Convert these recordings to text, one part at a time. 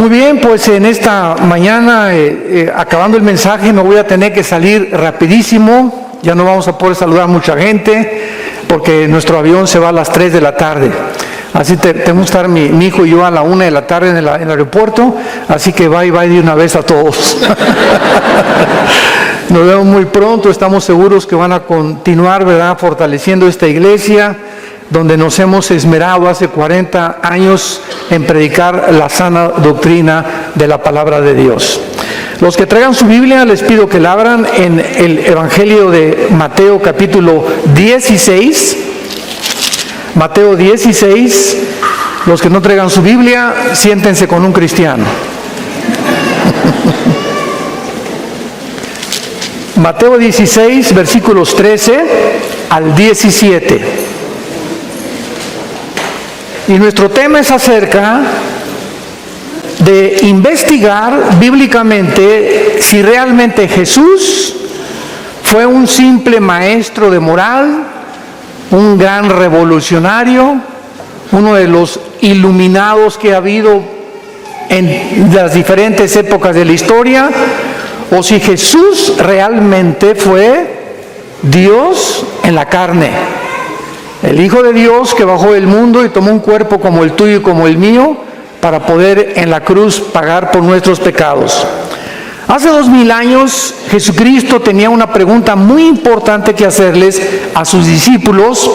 Muy bien, pues en esta mañana, acabando el mensaje, me voy a tener que salir rapidísimo. Ya no vamos a poder saludar a mucha gente porque nuestro avión se va a las 3 de la tarde. Así tenemos que estar mi hijo y yo a la 1 de la tarde en el aeropuerto, así que bye de una vez a todos. Nos vemos muy pronto, estamos seguros que van a continuar, ¿verdad?, fortaleciendo esta iglesia, donde nos hemos esmerado hace 40 años en predicar la sana doctrina de la palabra de Dios. Los que traigan su Biblia, les pido que la abran en el Evangelio de Mateo capítulo 16. Mateo 16. Los que no traigan su Biblia, siéntense con un cristiano. Mateo 16, versículos 13 al 17. Y nuestro tema es acerca de investigar bíblicamente si realmente Jesús fue un simple maestro de moral, un gran revolucionario, uno de los iluminados que ha habido en las diferentes épocas de la historia, o si Jesús realmente fue Dios en la carne. El Hijo de Dios que bajó del mundo y tomó un cuerpo como el tuyo y como el mío para poder en la cruz pagar por nuestros pecados. Hace 2000 años Jesucristo tenía una pregunta muy importante que hacerles a sus discípulos.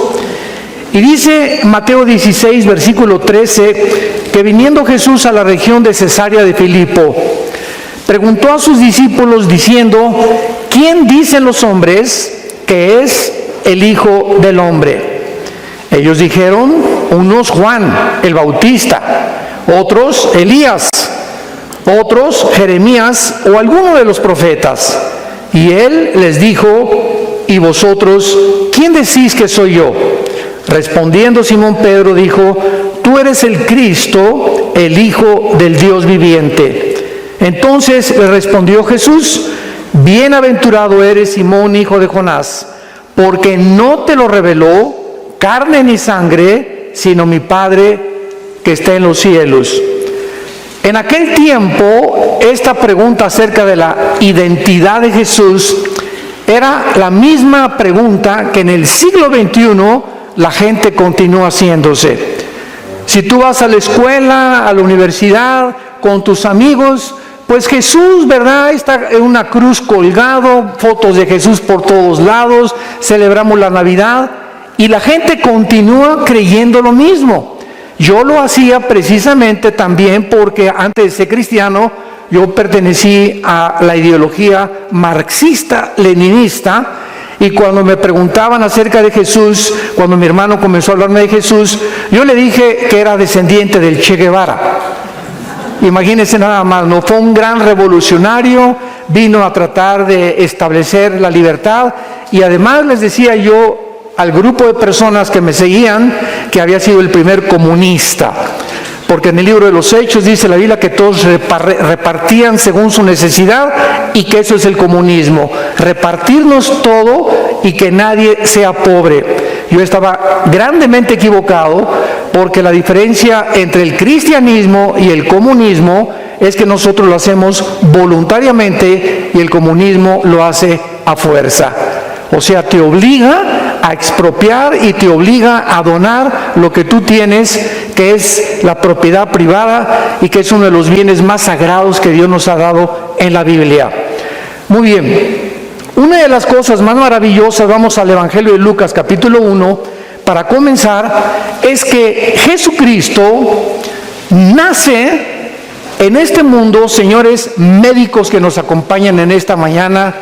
Y dice Mateo 16, versículo 13, que viniendo Jesús a la región de Cesarea de Filipo, preguntó a sus discípulos diciendo: ¿quién dicen los hombres que es el Hijo del Hombre? Ellos dijeron: unos Juan el Bautista, otros Elías, otros Jeremías o alguno de los profetas. Y él les dijo: ¿y vosotros quién decís que soy yo? Respondiendo Simón Pedro dijo: tú eres el Cristo, el Hijo del Dios viviente. Entonces le respondió Jesús: bienaventurado eres, Simón, hijo de Jonás, porque no te lo reveló carne ni sangre, sino mi Padre que está en los cielos. En aquel tiempo, esta pregunta acerca de la identidad de Jesús era la misma pregunta que en el siglo XXI la gente continúa haciéndose. Si tú vas a la escuela, a la universidad, con tus amigos, pues Jesús, ¿verdad?, está en una cruz colgado, fotos de Jesús por todos lados, celebramos la Navidad, y la gente continúa creyendo lo mismo. Yo lo hacía precisamente también porque antes de ser cristiano, yo pertenecí a la ideología marxista-leninista, y cuando me preguntaban acerca de Jesús, cuando mi hermano comenzó a hablarme de Jesús, yo le dije que era descendiente del Che Guevara. Imagínense nada más, ¿no? Fue un gran revolucionario, vino a tratar de establecer la libertad, y además les decía yo al grupo de personas que me seguían que había sido el primer comunista, porque en el libro de los Hechos dice la Biblia que todos repartían según su necesidad, y que eso es el comunismo, repartirnos todo y que nadie sea pobre. Yo estaba grandemente equivocado, porque la diferencia entre el cristianismo y el comunismo es que nosotros lo hacemos voluntariamente y el comunismo lo hace a fuerza. O sea, te obliga a expropiar y te obliga a donar lo que tú tienes, que es la propiedad privada y que es uno de los bienes más sagrados que Dios nos ha dado en la Biblia. Muy bien, una de las cosas más maravillosas, vamos al Evangelio de Lucas capítulo 1, para comenzar, es que Jesucristo nace en este mundo. Señores médicos que nos acompañan en esta mañana,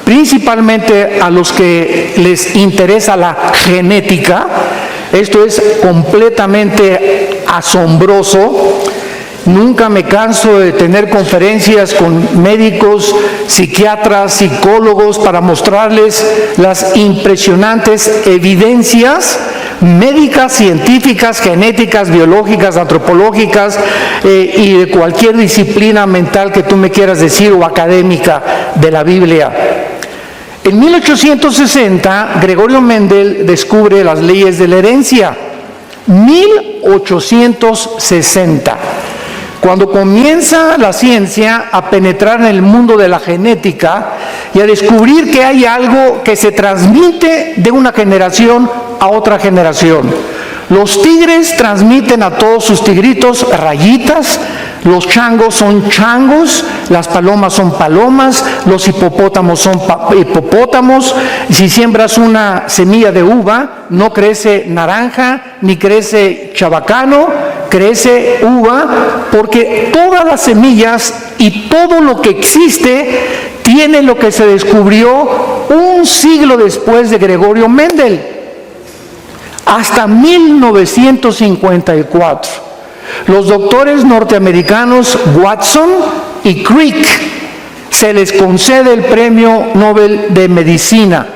principalmente a los que les interesa la genética, esto es completamente asombroso. Nunca me canso de tener conferencias con médicos, psiquiatras, psicólogos para mostrarles las impresionantes evidencias médicas, científicas, genéticas, biológicas, antropológicas y de cualquier disciplina mental que tú me quieras decir o académica de la Biblia. En 1860, Gregorio Mendel descubre las leyes de la herencia. 1860. Cuando comienza la ciencia a penetrar en el mundo de la genética y a descubrir que hay algo que se transmite de una generación a otra generación. Los tigres transmiten a todos sus tigritos rayitas, los changos son changos, las palomas son palomas, los hipopótamos son hipopótamos. Si siembras una semilla de uva, no crece naranja ni crece chabacano, crece uva, porque todas las semillas y todo lo que existe tiene lo que se descubrió un siglo después de Gregorio Mendel. Hasta 1954, los doctores norteamericanos Watson y Crick se les concede el Premio Nobel de Medicina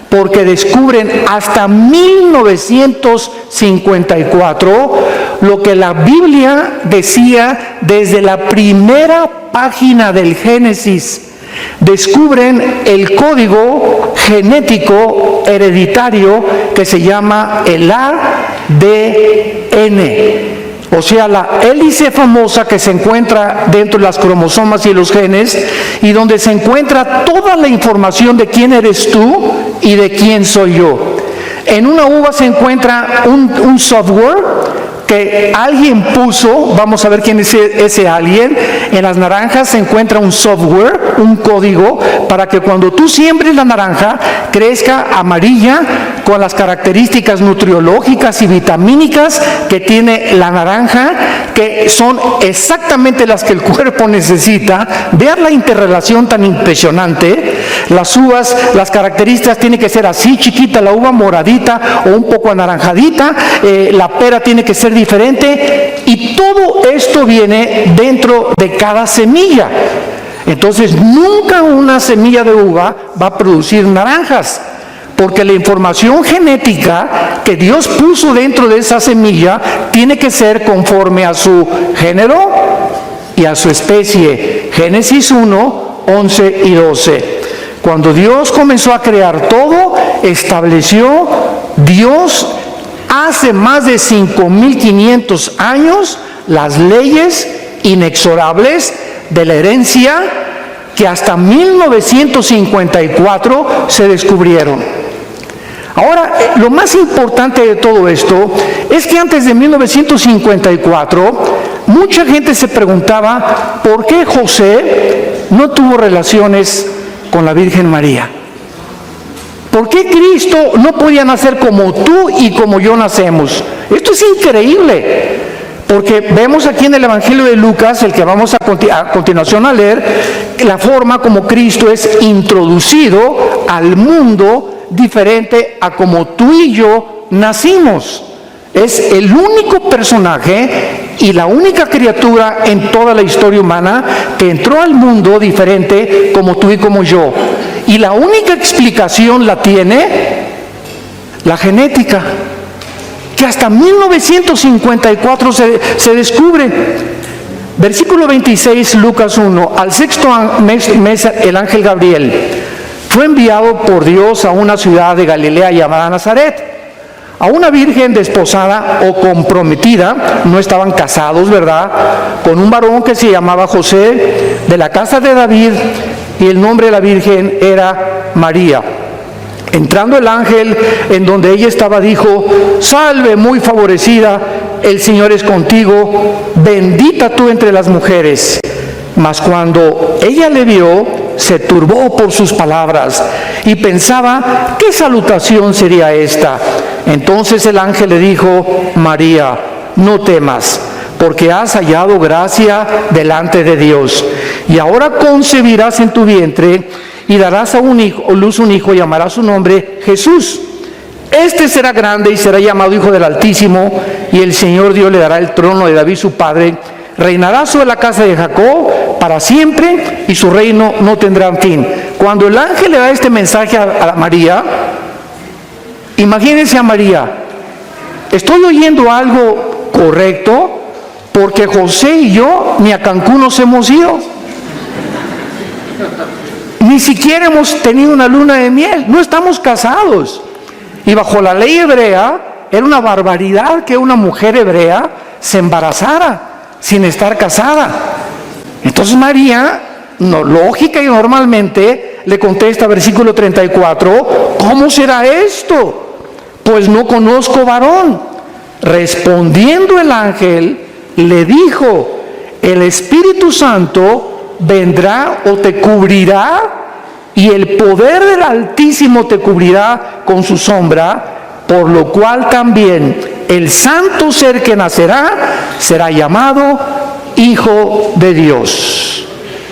porque descubren hasta 1954 lo que la Biblia decía desde la primera página del Génesis. Descubren el código genético hereditario que se llama el ADN. O sea, la hélice famosa que se encuentra dentro de las cromosomas y los genes, y donde se encuentra toda la información de quién eres tú y de quién soy yo. En una uva se encuentra un software que alguien puso, vamos a ver quién es ese alguien. En las naranjas se encuentra un software, un código, para que cuando tú siembres la naranja, crezca amarilla, con las características nutriológicas y vitamínicas que tiene la naranja, que son exactamente las que el cuerpo necesita. Vean la interrelación tan impresionante. Las uvas, las características tienen que ser así, chiquita, la uva moradita o un poco anaranjadita, la pera tiene que ser diferente, y todo esto viene dentro de cada semilla. Entonces nunca una semilla de uva va a producir naranjas, porque la información genética que Dios puso dentro de esa semilla tiene que ser conforme a su género y a su especie. Génesis 1, 11 y 12. Cuando Dios comenzó a crear todo, estableció Dios hace más de 5.500 años las leyes inexorables de la herencia que hasta 1954 se descubrieron. Ahora, lo más importante de todo esto es que antes de 1954, mucha gente se preguntaba por qué José no tuvo relaciones con la Virgen María. ¿Por qué Cristo no podía nacer como tú y como yo nacemos? Esto es increíble, porque vemos aquí en el Evangelio de Lucas, el que vamos a continuación a leer, la forma como Cristo es introducido al mundo diferente a como tú y yo nacimos. Es el único personaje y la única criatura en toda la historia humana que entró al mundo diferente como tú y como yo. Y la única explicación la tiene la genética, que hasta 1954 se descubre. Versículo 26, Lucas 1. Al sexto mes el ángel Gabriel fue enviado por Dios a una ciudad de Galilea llamada Nazaret, a una virgen desposada o comprometida, no estaban casados, ¿verdad?, con un varón que se llamaba José, de la casa de David, y el nombre de la virgen era María. Entrando el ángel en donde ella estaba, dijo: salve, muy favorecida, el Señor es contigo, bendita tú entre las mujeres. Mas cuando ella le vio, se turbó por sus palabras y pensaba: ¿qué salutación sería esta? Entonces el ángel le dijo: María, no temas, porque has hallado gracia delante de Dios, y ahora concebirás en tu vientre y darás a luz un hijo, y llamarás su nombre Jesús. Este será grande y será llamado Hijo del Altísimo, y el Señor Dios le dará el trono de David su padre. Reinará sobre la casa de Jacob para siempre, y su reino no tendrá fin. Cuando el ángel le da este mensaje a María, imagínense a María: ¿estoy oyendo algo correcto? Porque José y yo ni a Cancún nos hemos ido, ni siquiera hemos tenido una luna de miel, no estamos casados. Y bajo la ley hebrea era una barbaridad que una mujer hebrea se embarazara. sin estar casada. Entonces María, lógica y normalmente, le contesta, versículo 34, ¿cómo será esto? Pues no conozco varón. Respondiendo el ángel, le dijo, el Espíritu Santo vendrá o te cubrirá, y el poder del Altísimo te cubrirá con su sombra, por lo cual también el santo ser que nacerá será llamado Hijo de Dios.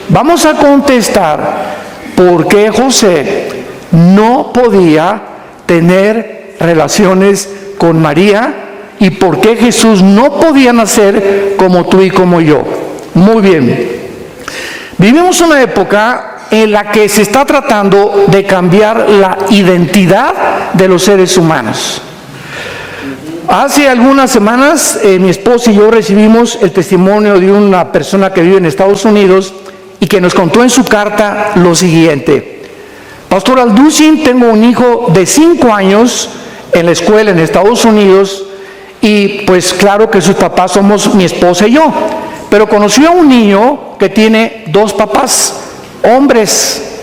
Vamos a contestar por qué José no podía tener relaciones con María y por qué Jesús no podía nacer como tú y como yo. Muy bien. Vivimos una época en la que se está tratando de cambiar la identidad de los seres humanos. Hace algunas semanas mi esposa y yo recibimos el testimonio de una persona que vive en Estados Unidos y que nos contó en su carta lo siguiente: Pastor Alducin, tengo un hijo de 5 años en la escuela en Estados Unidos y pues claro que sus papás somos mi esposa y yo, pero conoció a un niño que tiene 2 papás, hombres.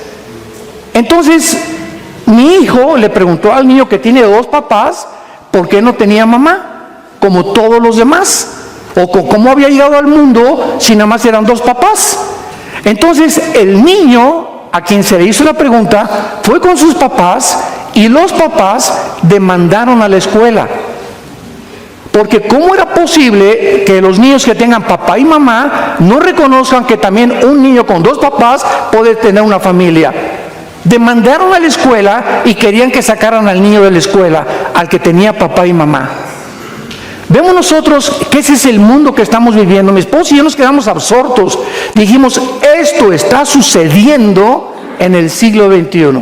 Entonces mi hijo le preguntó al niño que tiene 2 papás por qué no tenía mamá como todos los demás, o cómo había llegado al mundo si nada más eran 2 papás. Entonces el niño a quien se le hizo la pregunta fue con sus papás y los papás demandaron a la escuela, porque ¿cómo era posible que los niños que tengan papá y mamá no reconozcan que también un niño con 2 papás puede tener una familia? Demandaron a la escuela y querían que sacaran al niño de la escuela, al que tenía papá y mamá. Vemos nosotros que ese es el mundo que estamos viviendo. Mi esposo y yo nos quedamos absortos. Dijimos, esto está sucediendo en el siglo XXI.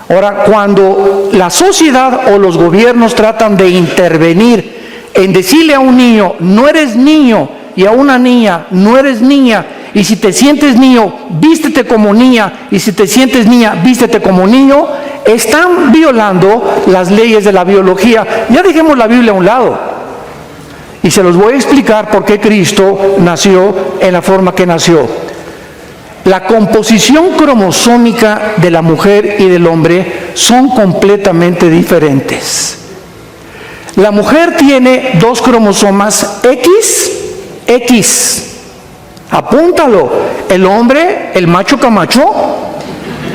Ahora, cuando la sociedad o los gobiernos tratan de intervenir en decirle a un niño, no eres niño, y a una niña, no eres niña, y si te sientes niño, vístete como niña, y si te sientes niña, vístete como niño, están violando las leyes de la biología. Ya dejemos la Biblia a un lado, y se los voy a explicar por qué Cristo nació en la forma que nació. La composición cromosómica de la mujer y del hombre son completamente diferentes. La mujer tiene 2 cromosomas X, apúntalo. El hombre, el macho camacho,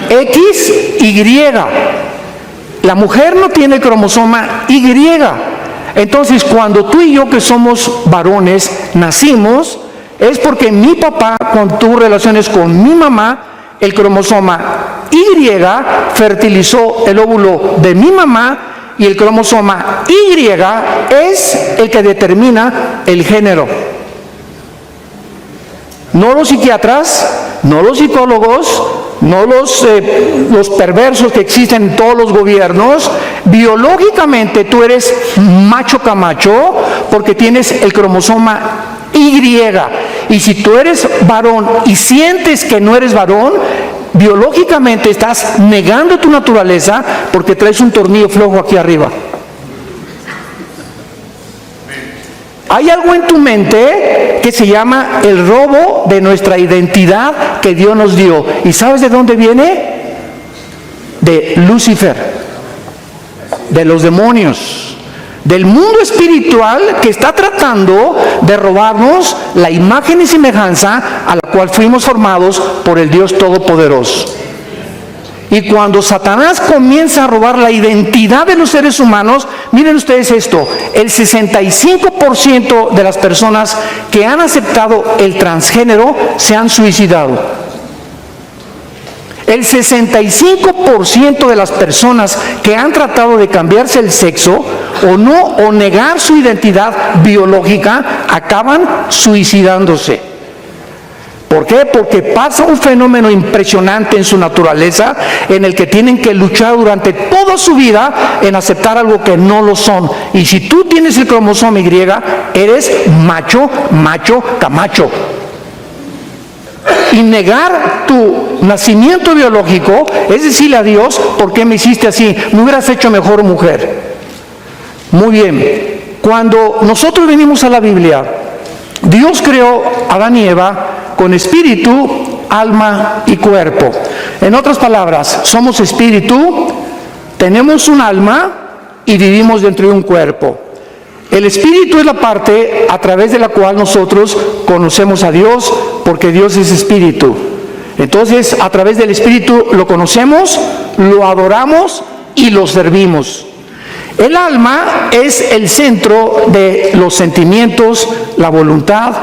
XY. La mujer no tiene cromosoma Y. Entonces, cuando tú y yo, que somos varones, nacimos, es porque mi papá, cuando tuvo relaciones con mi mamá, el cromosoma Y fertilizó el óvulo de mi mamá, y el cromosoma Y es el que determina el género. No los psiquiatras, no los psicólogos, no los perversos que existen en todos los gobiernos. Biológicamente tú eres macho camacho porque tienes el cromosoma Y. Y si tú eres varón y sientes que no eres varón, biológicamente estás negando tu naturaleza porque traes un tornillo flojo aquí arriba. Hay algo en tu mente que se llama el robo de nuestra identidad que Dios nos dio. ¿Y sabes de dónde viene? De Lucifer, de los demonios, del mundo espiritual que está tratando de robarnos la imagen y semejanza a la cual fuimos formados por el Dios Todopoderoso. Y cuando Satanás comienza a robar la identidad de los seres humanos, miren ustedes esto, el 65% de las personas que han aceptado el transgénero se han suicidado. El 65% de las personas que han tratado de cambiarse el sexo o negar su identidad biológica acaban suicidándose. ¿Por qué? Porque pasa un fenómeno impresionante en su naturaleza en el que tienen que luchar durante toda su vida en aceptar algo que no lo son. Y si tú tienes el cromosoma Y, eres macho, camacho. Y negar tu nacimiento biológico es decirle a Dios, ¿por qué me hiciste así? Me hubieras hecho mejor mujer. Muy bien. Cuando nosotros venimos a la Biblia Dios creó a Adán y Eva con espíritu, alma y cuerpo. En otras palabras, somos espíritu, tenemos un alma y vivimos dentro de un cuerpo. El espíritu es la parte a través de la cual nosotros conocemos a Dios, porque Dios es espíritu. Entonces, a través del espíritu lo conocemos, lo adoramos y lo servimos. El alma es el centro de los sentimientos, la voluntad,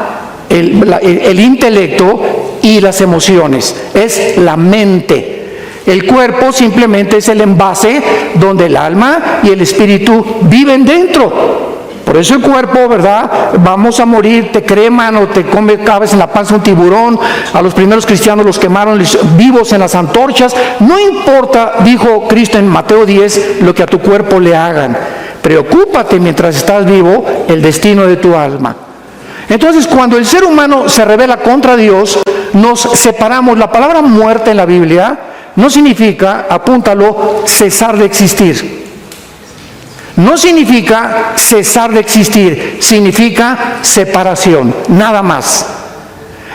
el intelecto y las emociones. Es la mente. El cuerpo simplemente es el envase donde el alma y el espíritu viven dentro. Por eso el cuerpo, ¿verdad? Vamos a morir, te creman o te cabes en la panza un tiburón. A los primeros cristianos los quemaron vivos en las antorchas. No importa, dijo Cristo en Mateo 10, lo que a tu cuerpo le hagan. Preocúpate mientras estás vivo el destino de tu alma. Entonces, cuando el ser humano se rebela contra Dios, nos separamos. La palabra muerte en la Biblia no significa, apúntalo, cesar de existir. No significa cesar de existir, significa separación, nada más.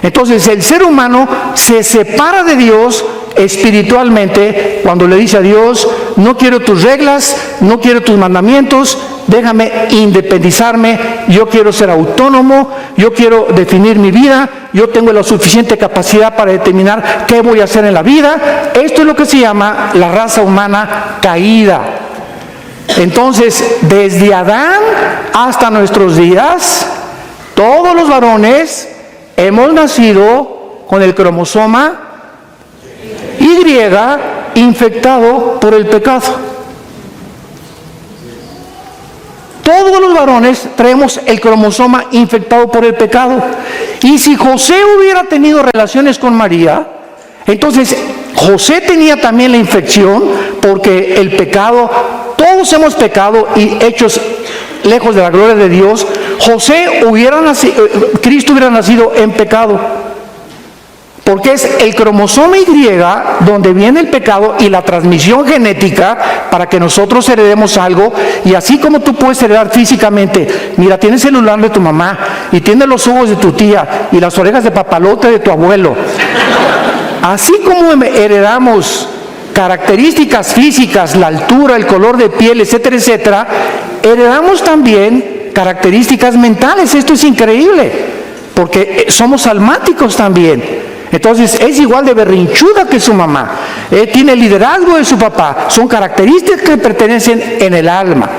Entonces el ser humano se separa de Dios espiritualmente cuando le dice a Dios: no quiero tus reglas, no quiero tus mandamientos, déjame independizarme, yo quiero ser autónomo, yo quiero definir mi vida, yo tengo la suficiente capacidad para determinar qué voy a hacer en la vida. Esto es lo que se llama la raza humana caída. Entonces, desde Adán hasta nuestros días, todos los varones hemos nacido con el cromosoma Y infectado por el pecado. Todos los varones traemos el cromosoma infectado por el pecado. Y si José hubiera tenido relaciones con María, entonces José tenía también la infección, porque el pecado, todos hemos pecado y hechos lejos de la gloria de Dios. Cristo hubiera nacido en pecado, porque es el cromosoma Y donde viene el pecado y la transmisión genética para que nosotros heredemos algo. Y así como tú puedes heredar físicamente, mira, tienes el celular de tu mamá y tienes los ojos de tu tía y las orejas de papalote de tu abuelo. Así como heredamos características físicas, la altura, el color de piel, etcétera, etcétera, heredamos también características mentales. Esto es increíble, porque somos almáticos también. Entonces es igual de berrinchuda que su mamá, tiene el liderazgo de su papá. Son características que pertenecen en el alma.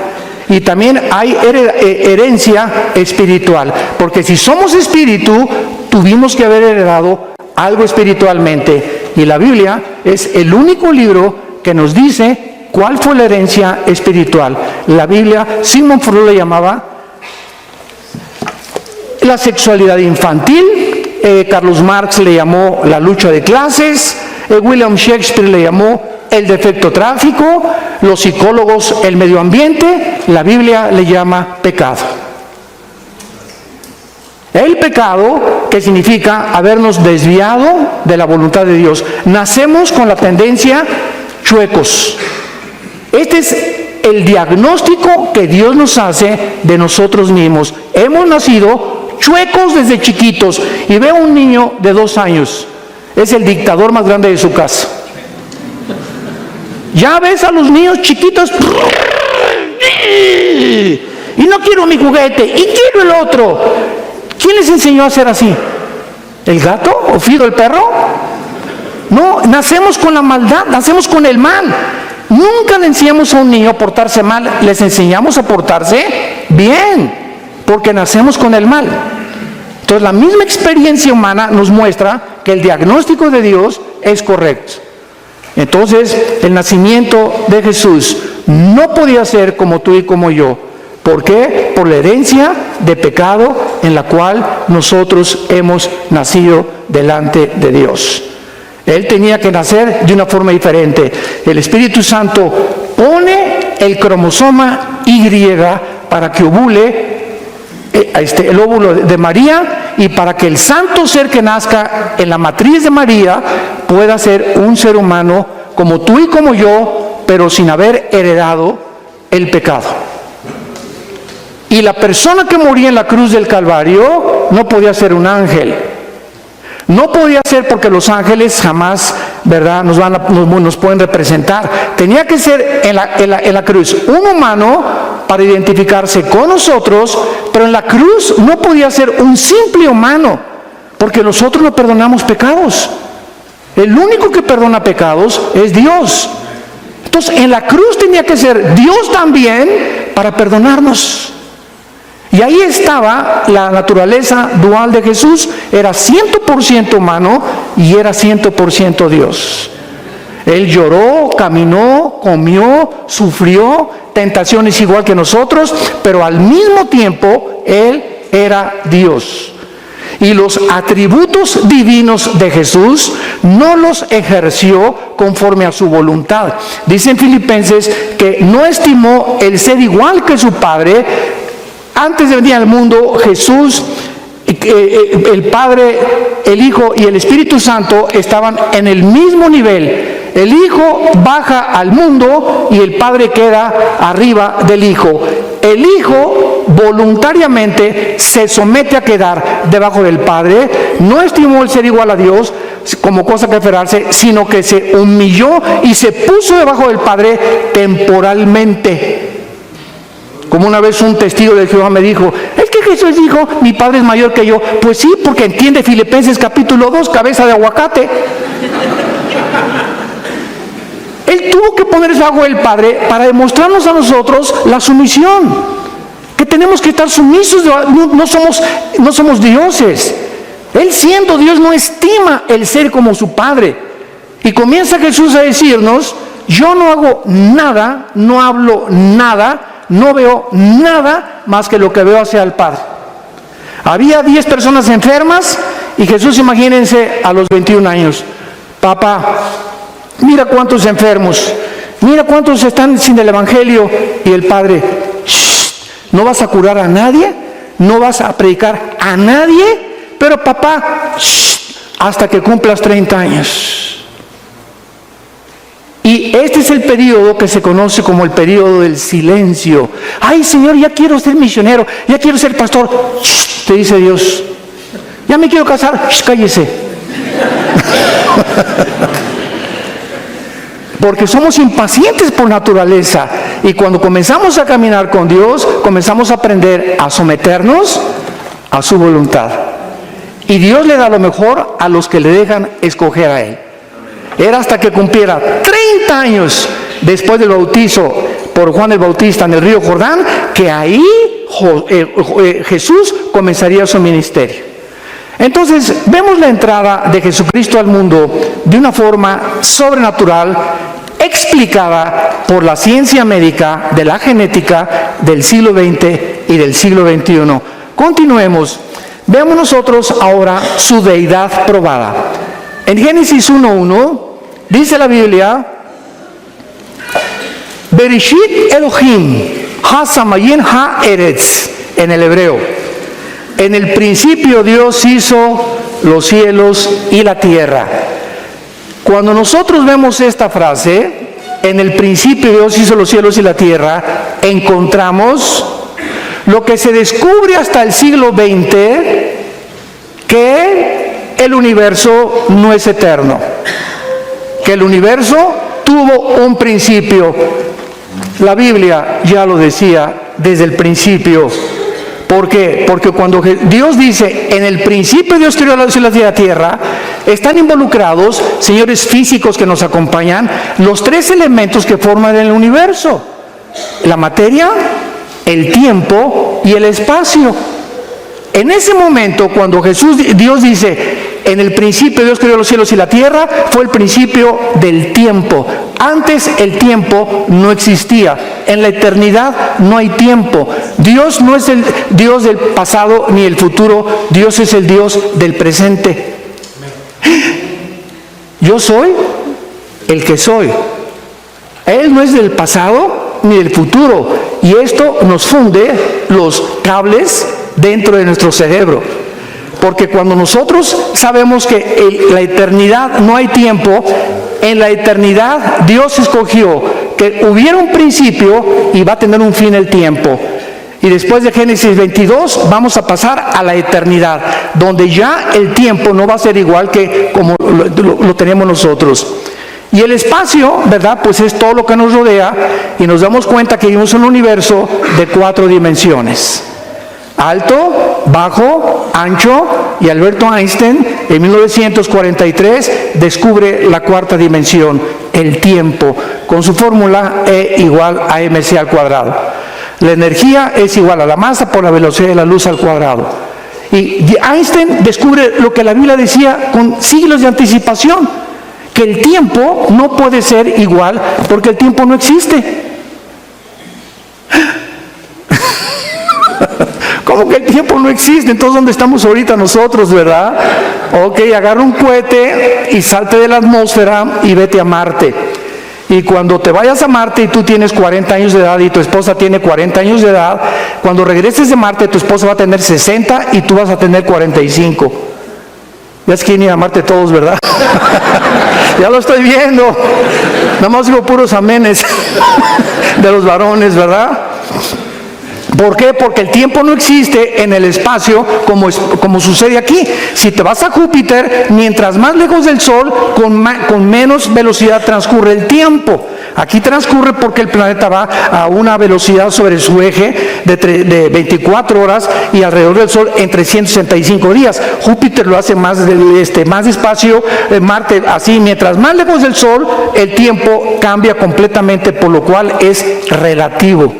Y también hay herencia espiritual, porque si somos espíritu, tuvimos que haber heredado algo espiritualmente. Y la Biblia es el único libro que nos dice cuál fue la herencia espiritual. La Biblia, Sigmund Freud le llamaba la sexualidad infantil, Carlos Marx le llamó la lucha de clases, William Shakespeare le llamó el defecto tráfico, los psicólogos el medio ambiente, la Biblia le llama pecado. El pecado, que significa habernos desviado de la voluntad de Dios. Nacemos con la tendencia chuecos. Este es el diagnóstico que Dios nos hace de nosotros mismos. Hemos nacido chuecos desde chiquitos. Y veo a un niño de 2 años, es el dictador más grande de su casa. Ya ves a los niños chiquitos, y no quiero mi juguete, y quiero el otro. ¿Quién les enseñó a ser así? ¿El gato o Fido el perro? No, nacemos con la maldad, nacemos con el mal. Nunca le enseñamos a un niño a portarse mal, les enseñamos a portarse bien, porque nacemos con el mal. Entonces la misma experiencia humana nos muestra que el diagnóstico de Dios es correcto. Entonces el nacimiento de Jesús no podía ser como tú y como yo. ¿Por qué? Por la herencia de pecado en la cual nosotros hemos nacido delante de Dios. Él tenía que nacer de una forma diferente. El Espíritu Santo pone el cromosoma Y para que ovule el óvulo de María, y para que el santo ser que nazca en la matriz de María pueda ser un ser humano como tú y como yo, pero sin haber heredado el pecado. Y la persona que moría en la cruz del Calvario no podía ser un ángel. No podía ser porque los ángeles jamás, ¿verdad?, nos pueden representar. Tenía que ser en la cruz un humano para identificarse con nosotros, pero en la cruz no podía ser un simple humano, porque nosotros no perdonamos pecados. El único que perdona pecados es Dios. Entonces en la cruz tenía que ser Dios también para perdonarnos. Y ahí estaba la naturaleza dual de Jesús. Era 100% humano y era 100% Dios. Él lloró, caminó, comió, sufrió tentaciones igual que nosotros, pero al mismo tiempo Él era Dios. Y los atributos divinos de Jesús no los ejerció conforme a su voluntad. Dice en Filipenses que no estimó el ser igual que su Padre. Antes de venir al mundo, Jesús, el Padre, el Hijo y el Espíritu Santo estaban en el mismo nivel. El Hijo baja al mundo y el Padre queda arriba del Hijo. El Hijo voluntariamente se somete a quedar debajo del Padre. No estimó el ser igual a Dios como cosa que aferrarse, sino que se humilló y se puso debajo del Padre temporalmente. Como una vez un testigo de Jehová me dijo, es que Jesús dijo, mi Padre es mayor que yo. Pues sí, porque entiende Filipenses capítulo 2, cabeza de aguacate. Él tuvo que ponerse bajo el Padre para demostrarnos a nosotros la sumisión. Que tenemos que estar sumisos, no somos dioses. Él siendo Dios no estima el ser como su Padre. Y comienza Jesús a decirnos, yo no hago nada, no hablo nada, no veo nada más que lo que veo hacia el Padre. Había 10 personas enfermas y Jesús, imagínense, a los 21 años. Papá, mira cuántos enfermos, mira cuántos están sin el Evangelio. Y el Padre, no vas a curar a nadie, no vas a predicar a nadie, pero papá, hasta que cumplas 30 años. Y este es el periodo que se conoce como el periodo del silencio. Ay, Señor, ya quiero ser misionero, ya quiero ser pastor. Te dice Dios, ya me quiero casar, cállese. Porque somos impacientes por naturaleza. Y cuando comenzamos a caminar con Dios, comenzamos a aprender a someternos a su voluntad. Y Dios le da lo mejor a los que le dejan escoger a Él. Era hasta que cumpliera 30 años después del bautizo por Juan el Bautista en el río Jordán, que ahí Jesús comenzaría su ministerio. Entonces, vemos la entrada de Jesucristo al mundo de una forma sobrenatural, explicada por la ciencia médica de la genética del siglo XX y del siglo XXI. Continuemos. Veamos nosotros ahora su deidad probada. En Génesis 1:1 dice la Biblia, Bereshit Elohim ha-samayin ha-eretz, en el hebreo. En el principio Dios hizo los cielos y la tierra. Cuando nosotros vemos esta frase, en el principio Dios hizo los cielos y la tierra, encontramos lo que se descubre hasta el siglo XX, que el universo no es eterno, que el universo tuvo un principio. La Biblia ya lo decía desde el principio. ¿Por qué? Porque cuando Dios dice, en el principio Dios creó los cielos y la tierra, están involucrados, señores físicos que nos acompañan, los 3 elementos que forman el universo: la materia, el tiempo y el espacio. En ese momento, cuando Dios dice, en el principio Dios creó los cielos y la tierra, fue el principio del tiempo. Antes el tiempo no existía. En la eternidad no hay tiempo. Dios no es el Dios del pasado ni el futuro. Dios es el Dios del presente. Yo soy el que soy. Él no es del pasado ni del futuro. Y esto nos funde los cables dentro de nuestro cerebro. Porque cuando nosotros sabemos que en la eternidad no hay tiempo, en la eternidad Dios escogió que hubiera un principio y va a tener un fin el tiempo. Y después de Génesis 22 vamos a pasar a la eternidad, donde ya el tiempo no va a ser igual que como lo tenemos nosotros. Y el espacio, ¿verdad? Pues es todo lo que nos rodea, y nos damos cuenta que vivimos en un universo de 4 dimensiones. Alto, bajo, ancho, y Alberto Einstein en 1943 descubre la 4ª dimensión, el tiempo, con su fórmula E igual a mc al cuadrado. La energía es igual a la masa por la velocidad de la luz al cuadrado. Y Einstein descubre lo que la Biblia decía con siglos de anticipación, que el tiempo no puede ser igual porque el tiempo no existe. ¿Cómo que el tiempo no existe? Entonces, ¿dónde estamos ahorita nosotros, verdad? Ok, agarra un cohete y salte de la atmósfera y vete a Marte. Y cuando te vayas a Marte y tú tienes 40 años de edad y tu esposa tiene 40 años de edad, cuando regreses de Marte tu esposa va a tener 60 y tú vas a tener 45. Ya es que ni a Marte todos, ¿verdad? Ya lo estoy viendo. Nada más digo puros amenes de los varones, ¿verdad? ¿Por qué? Porque el tiempo no existe en el espacio como sucede aquí. Si te vas a Júpiter, mientras más lejos del Sol, con menos velocidad transcurre el tiempo. Aquí transcurre porque el planeta va a una velocidad sobre su eje de 24 horas y alrededor del Sol en 365 días. Júpiter lo hace más despacio, Marte así. Mientras más lejos del Sol, el tiempo cambia completamente, por lo cual es relativo.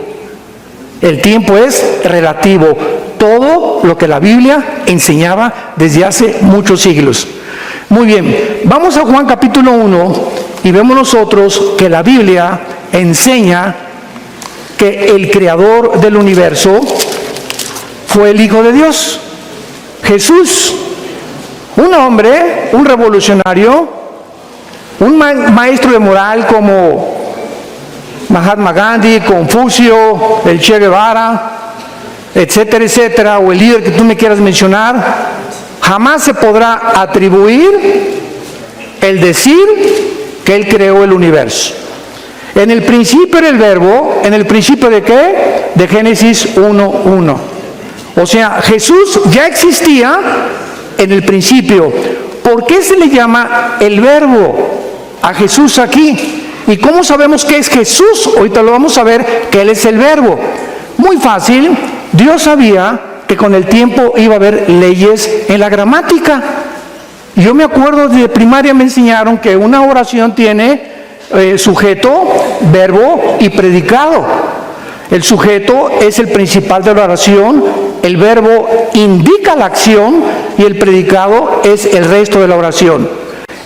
El tiempo es relativo. Todo lo que la Biblia enseñaba desde hace muchos siglos. Muy bien, vamos a Juan capítulo 1 y vemos nosotros que la Biblia enseña que el creador del universo fue el Hijo de Dios, Jesús, un hombre, un revolucionario, un maestro de moral como Mahatma Gandhi, Confucio, el Che Guevara, etcétera, etcétera, o el líder que tú me quieras mencionar. Jamás se podrá atribuir el decir que Él creó el universo. En el principio era el verbo. ¿En el principio de qué? De Génesis 1:1. O sea, Jesús ya existía en el principio. ¿Por qué se le llama el verbo a Jesús aquí? ¿Y cómo sabemos que es Jesús? Ahorita lo vamos a ver, que Él es el verbo. Muy fácil. Dios sabía que con el tiempo iba a haber leyes en la gramática. Yo me acuerdo de primaria me enseñaron que una oración tiene sujeto, verbo y predicado. El sujeto es el principal de la oración, el verbo indica la acción y el predicado es el resto de la oración.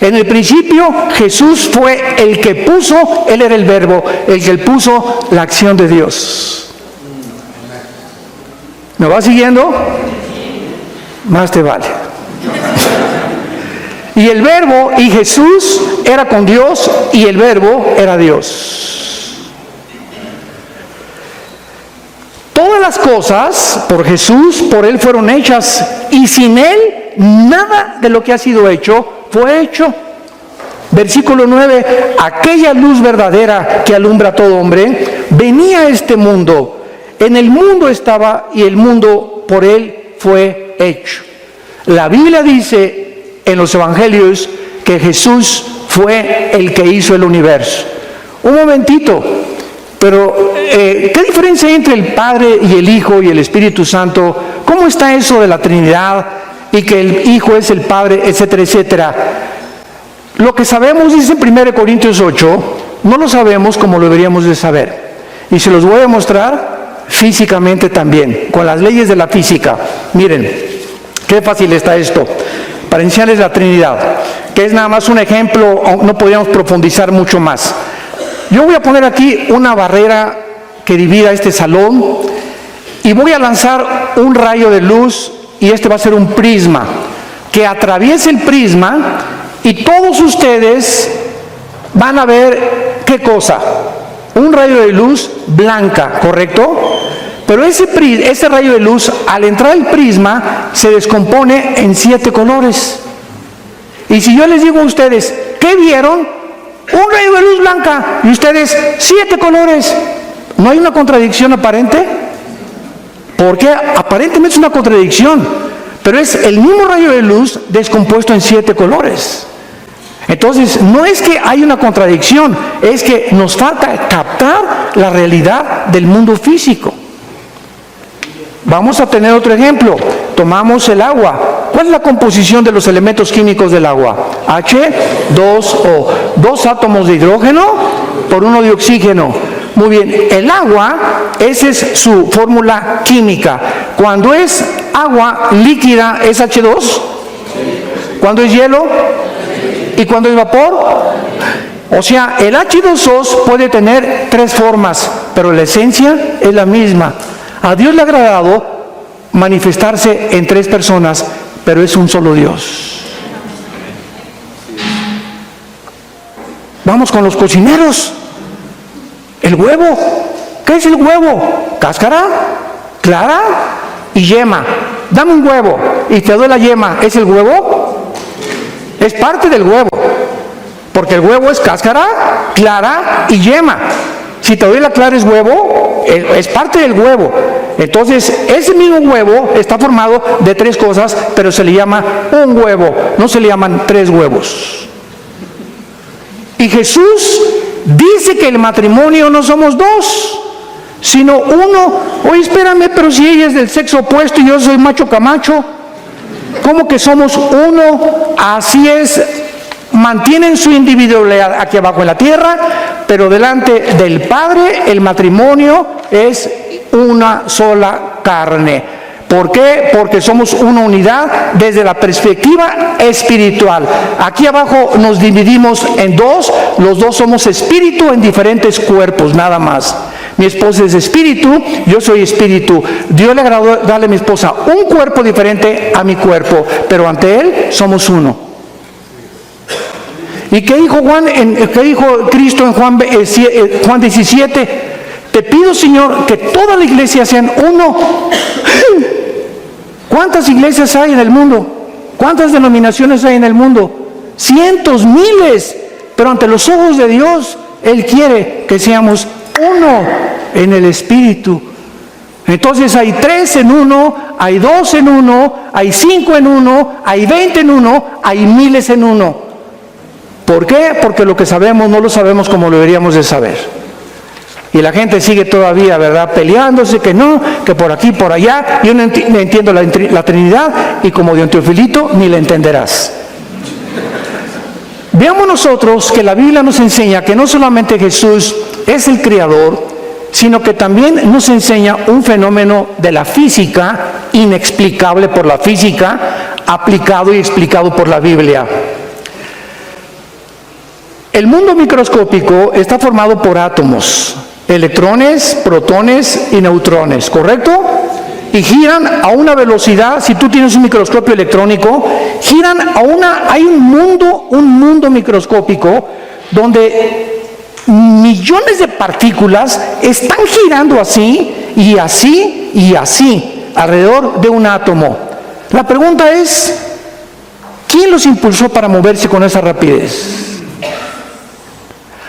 En el principio Jesús fue el que puso, Él era el verbo, el que puso la acción de Dios. ¿Me va siguiendo? Más te vale. Y el verbo, y Jesús era con Dios y el verbo era Dios. Todas las cosas por Jesús, por Él fueron hechas, y sin Él nada de lo que ha sido hecho fue hecho. Versículo 9, aquella luz verdadera que alumbra a todo hombre, venía a este mundo. En el mundo estaba y el mundo por Él fue hecho. La Biblia dice en los evangelios que Jesús fue el que hizo el universo. Un momentito, pero ¿qué diferencia hay entre el Padre y el Hijo y el Espíritu Santo? ¿Cómo está eso de la Trinidad y que el Hijo es el Padre, etcétera, etcétera? Lo que sabemos, dice en 1 Corintios 8, no lo sabemos como lo deberíamos de saber. Y se los voy a mostrar físicamente también, con las leyes de la física. Miren, qué fácil está esto, para enseñarles la Trinidad, que es nada más un ejemplo, no podríamos profundizar mucho más. Yo voy a poner aquí una barrera que divida este salón, y voy a lanzar un rayo de luz, y este va a ser un prisma, que atraviese el prisma, y todos ustedes van a ver, ¿qué cosa? Un rayo de luz blanca, ¿correcto? Pero ese rayo de luz, al entrar al prisma, se descompone en 7 colores. Y si yo les digo a ustedes, ¿qué vieron? Un rayo de luz blanca. Y ustedes, 7 colores. ¿No hay una contradicción aparente? Porque aparentemente es una contradicción, pero es el mismo rayo de luz descompuesto en 7 colores. Entonces, no es que hay una contradicción, es que nos falta captar la realidad del mundo físico. Vamos a tener otro ejemplo. Tomamos el agua. ¿Cuál es la composición de los elementos químicos del agua? H2O. 2 átomos de hidrógeno por 1 de oxígeno. Muy bien, el agua, esa es su fórmula química. Cuando es agua líquida, ¿es H2? Cuando es hielo y cuando es vapor. O sea, el H2O puede tener 3 formas, pero la esencia es la misma. A Dios le ha agradado manifestarse en 3 personas, pero es un solo Dios. Vamos con los cocineros. El huevo. ¿Qué es el huevo? Cáscara, clara y yema. Dame un huevo y te doy la yema. ¿Es el huevo? Es parte del huevo. Porque el huevo es cáscara, clara y yema. Si te doy la clara es huevo, es parte del huevo. Entonces, ese mismo huevo está formado de 3 cosas, pero se le llama un huevo, no se le llaman 3 huevos. Y Jesús dice que el matrimonio no somos 2, sino 1. Oye, espérame, pero si ella es del sexo opuesto y yo soy macho camacho, ¿cómo que somos 1? Así es. Mantienen su individualidad aquí abajo en la tierra, pero delante del Padre el matrimonio es una sola carne. ¿Por qué? Porque somos una unidad desde la perspectiva espiritual. Aquí abajo nos dividimos en 2, los 2 somos espíritu en diferentes cuerpos, nada más. Mi esposa es espíritu, yo soy espíritu. Dios le agradó darle a mi esposa un cuerpo diferente a mi cuerpo, pero ante Él somos uno. ¿Y qué dijo Cristo en Juan 17? Te pido, Señor, que toda la iglesia sean uno. ¿Cuántas iglesias hay en el mundo? ¿Cuántas denominaciones hay en el mundo? Cientos, miles. Pero ante los ojos de Dios, Él quiere que seamos uno en el Espíritu. Entonces hay 3 en 1, hay 2 en 1, hay 5 en 1, hay 20 en 1, hay miles en 1. ¿Por qué? Porque lo que sabemos no lo sabemos como lo deberíamos de saber. Y la gente sigue todavía, ¿verdad?, peleándose, que no, que por aquí, por allá. Yo no entiendo la Trinidad, y como de Teofilito, ni la entenderás. Veamos nosotros que la Biblia nos enseña que no solamente Jesús es el Creador, sino que también nos enseña un fenómeno de la física, inexplicable por la física, aplicado y explicado por la Biblia. El mundo microscópico está formado por átomos, electrones, protones y neutrones, ¿correcto? Y giran a una velocidad. Si tú tienes un microscopio electrónico, giran hay un mundo microscópico donde millones de partículas están girando así y así y así alrededor de un átomo. La pregunta es, ¿quién los impulsó para moverse con esa rapidez?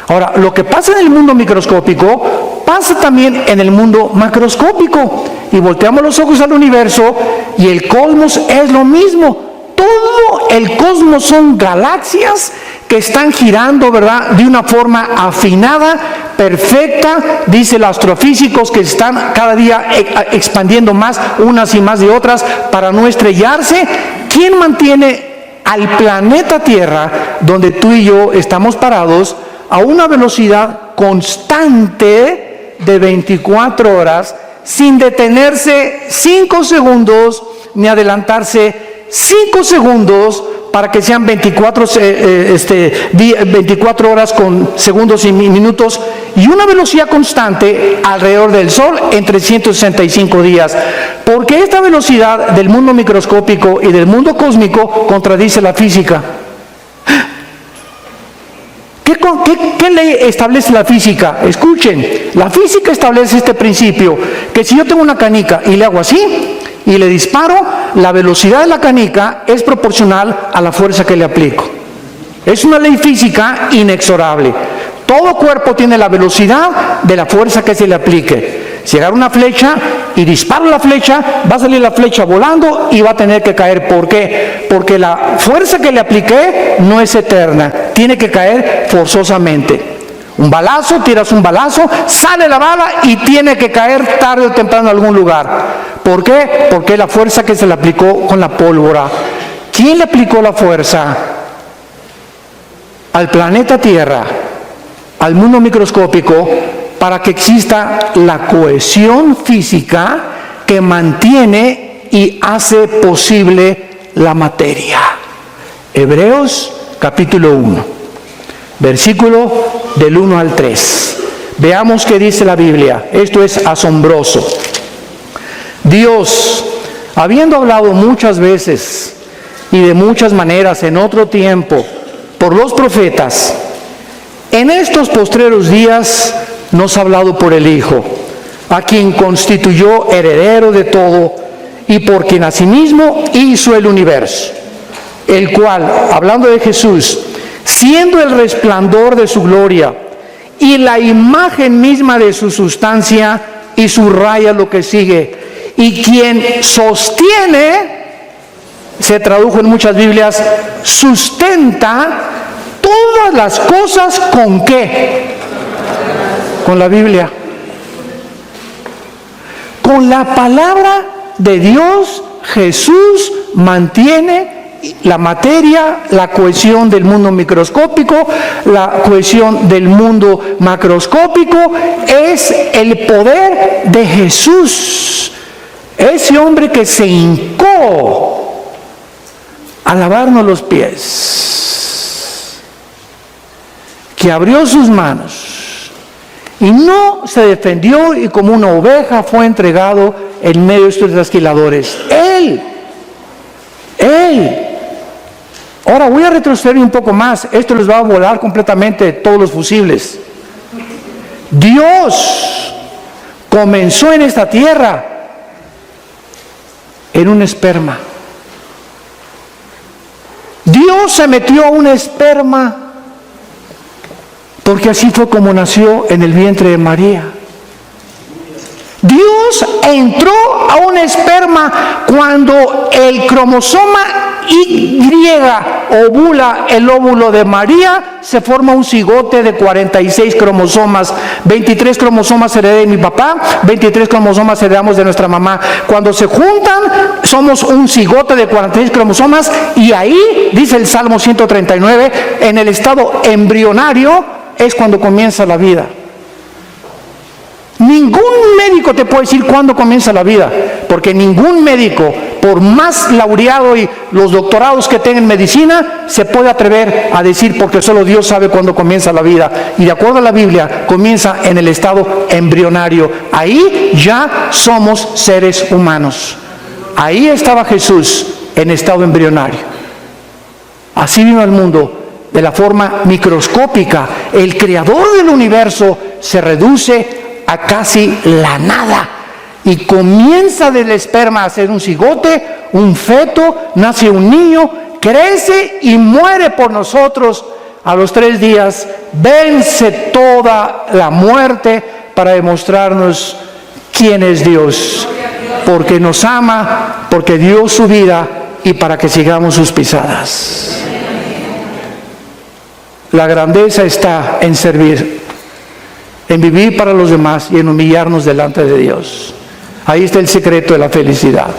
Ahora, lo que pasa en el mundo microscópico pasa también en el mundo macroscópico. Y volteamos los ojos al universo y el cosmos es lo mismo. Todo el cosmos son galaxias que están girando, ¿verdad?, de una forma afinada, perfecta. Dice los astrofísicos que están cada día expandiendo más unas y más de otras para no estrellarse. ¿Quién mantiene al planeta Tierra, donde tú y yo estamos parados, a una velocidad constante de 24 horas, sin detenerse 5 segundos, ni adelantarse 5 segundos, para que sean 24 horas con segundos y minutos, y una velocidad constante alrededor del Sol en 365 días? Porque esta velocidad del mundo microscópico y del mundo cósmico contradice la física. ¿Qué ley establece la física? Escuchen, la física establece este principio, que si yo tengo una canica y le hago así y le disparo, la velocidad de la canica es proporcional a la fuerza que le aplico. Es una ley física inexorable. Todo cuerpo tiene la velocidad de la fuerza que se le aplique. Si agarro una flecha y disparo la flecha, va a salir la flecha volando y va a tener que caer. ¿Por qué? Porque la fuerza que le apliqué no es eterna, tiene que caer forzosamente. Un balazo, tiras un balazo, sale la bala y tiene que caer tarde o temprano en algún lugar. ¿Por qué? Porque la fuerza que se le aplicó con la pólvora. ¿Quién le aplicó la fuerza? Al planeta Tierra, al mundo microscópico, para que exista la cohesión física que mantiene y hace posible la materia. Hebreos capítulo 1. Versículo del 1 al 3. Veamos qué dice la Biblia. Esto es asombroso. Dios, habiendo hablado muchas veces y de muchas maneras en otro tiempo por los profetas, en estos postreros días nos ha hablado por el Hijo, a quien constituyó heredero de todo y por quien asimismo hizo el universo, el cual, hablando de Jesús, siendo el resplandor de su gloria y la imagen misma de su sustancia, y subraya lo que sigue, y quien sostiene, se tradujo en muchas Biblias, sustenta todas las cosas. ¿Con qué? Con la Biblia. Con la palabra de Dios, Jesús mantiene la materia, la cohesión del mundo microscópico, la cohesión del mundo macroscópico. Es el poder de Jesús. Ese hombre que se hincó a lavarnos los pies, que abrió sus manos y no se defendió y como una oveja fue entregado en medio de estos trasquiladores. Él. Ahora voy a retroceder un poco más. Esto les va a volar completamente todos los fusibles. Dios comenzó en esta tierra en un esperma. Dios se metió a un esperma porque así fue como nació en el vientre de María. Dios entró a un esperma cuando el cromosoma Y ovula el óvulo de María, se forma un cigote de 46 cromosomas. 23 cromosomas heredé de mi papá, 23 cromosomas heredamos de nuestra mamá. Cuando se juntan, somos un cigote de 46 cromosomas, y ahí, dice el Salmo 139, en el estado embrionario es cuando comienza la vida. Ningún médico te puede decir cuándo comienza la vida, porque ningún médico, por más laureado y los doctorados que tenga en medicina, se puede atrever a decir, porque solo Dios sabe cuándo comienza la vida. Y de acuerdo a la Biblia, comienza en el estado embrionario. Ahí ya somos seres humanos. Ahí estaba Jesús, en estado embrionario. Así vino al mundo, de la forma microscópica. El creador del universo se reduce a casi la nada y comienza del esperma a ser un cigote, un feto, nace un niño, crece y muere por nosotros. A los 3 días vence toda la muerte para demostrarnos quién es Dios, porque nos ama, porque dio su vida y para que sigamos sus pisadas. La grandeza está en servir, en vivir para los demás y en humillarnos delante de Dios. Ahí está el secreto de la felicidad.